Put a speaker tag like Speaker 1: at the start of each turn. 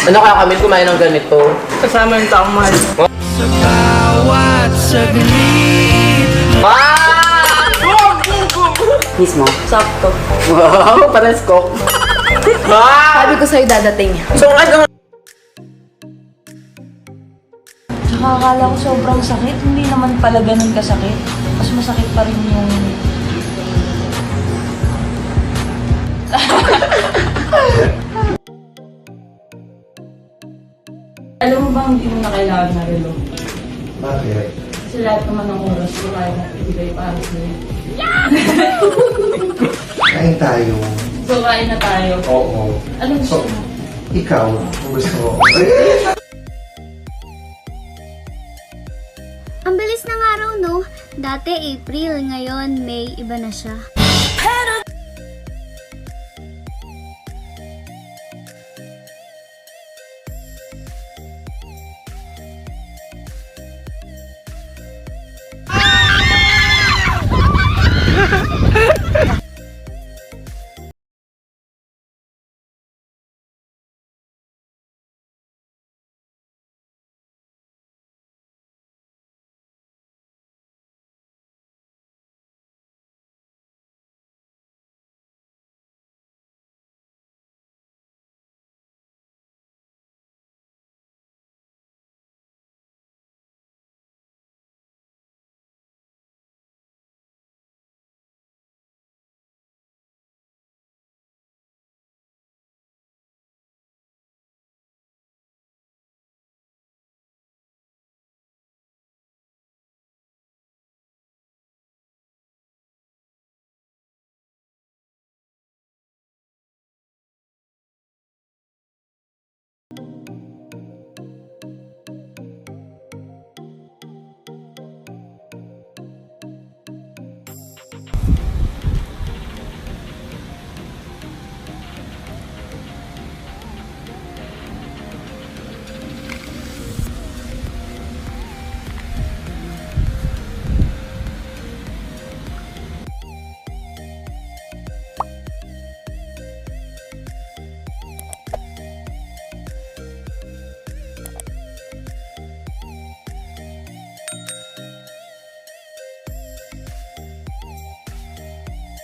Speaker 1: Ano kaya kami kumain ng ganito?
Speaker 2: Kasama yung taong mahal.
Speaker 3: Sa bawat saglit.
Speaker 4: Mismo.
Speaker 2: Sakto.
Speaker 1: Wow, pares ko.
Speaker 2: Sabi ko sa'yo dadating.
Speaker 1: So, ano?
Speaker 5: Tsaka akala ko sobrang sakit. Hindi naman pala ganun kasakit. Mas masakit pa rin yung... Alam mo bang hindi mo na kailangan na relo?
Speaker 3: Bakit?
Speaker 5: Kasi lahat naman ng oras ko kaya na ibigay para sa'yo.
Speaker 3: Kain tayo.
Speaker 5: So, kain na tayo.
Speaker 3: Oo.
Speaker 5: Ano gusto mo?
Speaker 3: Ikaw, kung gusto mo.
Speaker 6: Ang bilis ng araw, no? Dati April, ngayon May, iba na siya.